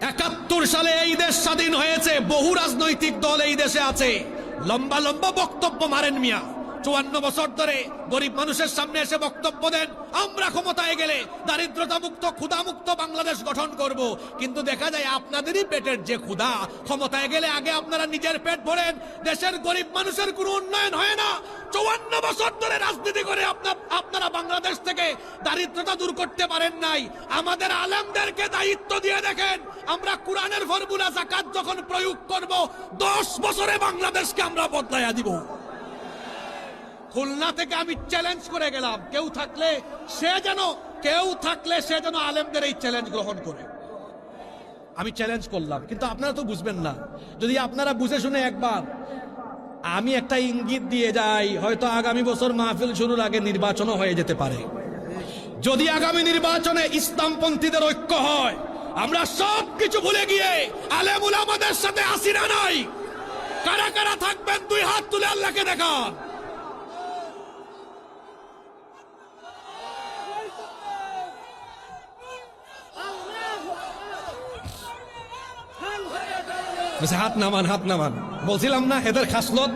71 সালে এই দেশ স্বাধীন হয়েছে, বহু রাজনৈতিক দল এই দেশে আছে, লম্বা লম্বা বক্তব্য মারেন মিয়া। 54 বছর ধরে গরিব মানুষের সামনে এসে বক্তব্য দেন, আমরা ক্ষমতায় গেলে দারিদ্রতা মুক্ত ক্ষুধা মুক্ত বাংলাদেশ গঠন করব। কিন্তু দেখা যায় আপনাদেরই পেটের যে ক্ষুধা, ক্ষমতায় গেলে আগে আপনারা নিজের পেট ভরেন, দেশের গরিব মানুষের কোনো উন্নয়ন হয় না। 54 বছর ধরে রাজনীতি করে আপনারা বাংলাদেশ থেকে দারিদ্রতা দূর করতে পারেন নাই। আমাদের আলেমদেরকে দায়িত্ব দিয়ে দেখেন, আমরা কোরআনের ফর্মুলা যাকাত যখন প্রয়োগ করব, 10 বছরে বাংলাদেশকে আমরা বদলাইয়া দিব। খুলনা থেকে আমি চ্যালেঞ্জ করে গেলাম, কেউ থাকলে সে যেন আলেমদের এই চ্যালেঞ্জ গ্রহণ করে। আমি চ্যালেঞ্জ করলাম, কিন্তু আপনারা তো বুঝবেন না। যদি আপনারা বুঝে শুনে একবার আমি একটা ইঙ্গিত দিয়ে যাই, হয়তো আগামী বছর মাহফিল শুরুর আগে নির্বাচনও হয়ে যেতে পারে। যদি আগামী নির্বাচনে ইসলামপন্থীদের ঐক্য হয়, আমরা সব কিছু ভুলে গিয়ে আলেম উলামাদের সাথে আসি না নাই? কারা কারা থাকবেন 2 হাত তুলে আল্লাহকে দেখান। হাত নামান, হাত নামান। বলছিলাম না এদের খাসলত,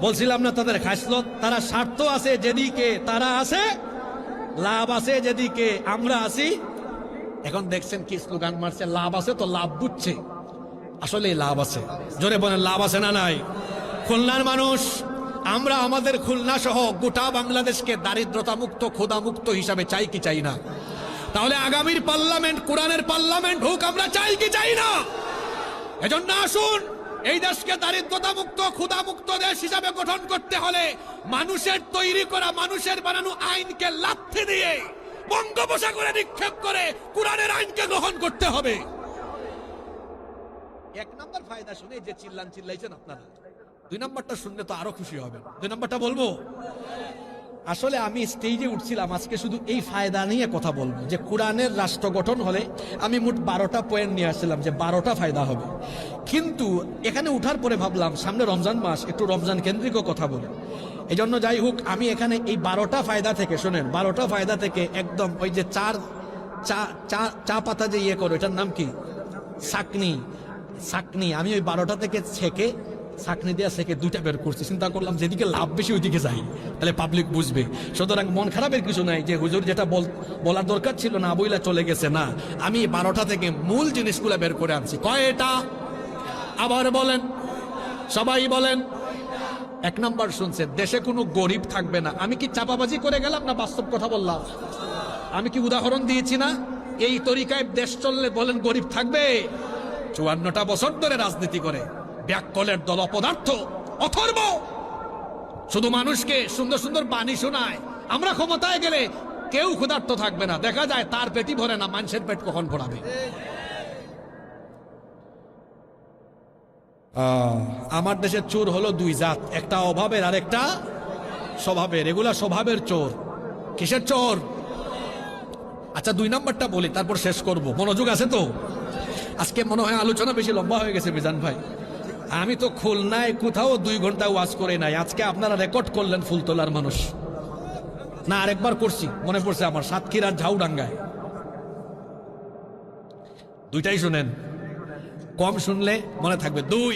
বলছিলাম না তাদের খাসলত। তারা স্বার্থ আছে যেদিকে, তারা আছে লাভ আছে যেদিকে, আমরা আছি। এখন দেখছেন কি স্লোগান মারছে, লাভ আছে তো লাভ বুঝছে। আসলে লাভ আছে, জোরে বলেন লাভ আছে না নাই? খুলনার মানুষ, আমরা আমাদের খুলনা সহ গোটা বাংলাদেশকে দারিদ্রতা মুক্ত ক্ষুধা মুক্ত হিসাবে চাই কি চাই না? তাহলে আগামীর পার্লামেন্ট কোরআনের পার্লামেন্ট হোক, আমরা চাই কি চাই না? এজন্য আসুন, এই দেশকে দারিদ্রতা মুক্ত ক্ষুধা মুক্ত দেশ হিসাবে গঠন করতে হলে মানুষের তৈরি করা, মানুষের বানানো আইনকে লাথি দিয়ে বঙ্গোপসাগরে নিক্ষেপ করে কোরআনের আইনকে গ্রহণ করতে হবে। 1 নম্বর ফায়দা শুনে যে চিল্লাইছেন আপনারা, 2 নম্বরটা শুনলে তো আরো খুশি হবেন। 2 নম্বরটা বলবো। আসলে আমি স্টেজে উঠছিলাম আজকে শুধু এই ফায়দা নিয়ে কথা বলবো, যে কোরআনের রাষ্ট্র গঠন হলে আমি মোট 12টা পয়েন্ট নিয়ে আসছিলাম, যে 12টা ফায়দা হবে। কিন্তু এখানে উঠার পরে ভাবলাম সামনে রমজান মাস, একটু রমজান কেন্দ্রিক কথা বলি। এই জন্য যাই হোক, আমি এখানে এই 12টা ফায়দা থেকে, শোনেন, 12টা ফায়দা থেকে একদম ওই যে চা পাতা যে ইয়ে করো, এটার নাম কি, সাকনি, আমি ওই 12টা থেকে ছেকে চাকনি দেওয়া থেকে 2টা বের করছি। চিন্তা করলাম যেদিকে লাভ বেশি ওইদিকে যাই, তাহলে পাবলিক বুঝবে। সুতরাং মন খারাপের কিছু নাই যে হুজুর যেটা বলার দরকার ছিল না বইলা চলে গেছে, না, আমি 12টা থেকে মূল জিনিসগুলো বের করে আনছি। কয়টা আবার বলেন, সবাই বলেন। 1 নম্বর শুনছেন, দেশে কোনো গরিব থাকবে না। আমি কি চাপাবাজি করে গেলাম না বাস্তব কথা বললাম? আমি কি উদাহরণ দিয়েছি না? এই তরিকায় দেশ চললে বলেন গরিব থাকবে? 54টা বছর ধরে রাজনীতি করে ব্যাককলের দল, অপদার্থ, অথর্ব, শুধু মানুষকে সুন্দর সুন্দর বাণী শোনায়। আমরা ক্ষমতায় গেলে কেউ ক্ষুধার্ত থাকবে না। দেখা যায় তার পেটই ভরে না, মানুষের পেট কখন ভরাবে? আমার দেশের চোর হলো 2 জাত, একটা অভাবের আর একটা স্বভাবের। এগুলা স্বভাবের চোর। কিসের চোর? আচ্ছা 2 নম্বরটা বলি, তারপর শেষ করব। মনোযোগ আছে তো? আজকে মনে হয় আলোচনা বেশি লম্বা হয়ে গেছে মিজান ভাই। আমি তো খুলনায় কোথাও 2 ঘন্টা ওয়াজ করে নাই। আজকে আপনারা রেকর্ড করলেন ফুলতলার মানুষ না, আরেকবার করছি, মনে পড়ছে আমার, সাতক্ষীরার ঝাউডাঙ্গায়। 2টাই শুনেন, কম শুনলে মনে থাকবে। 2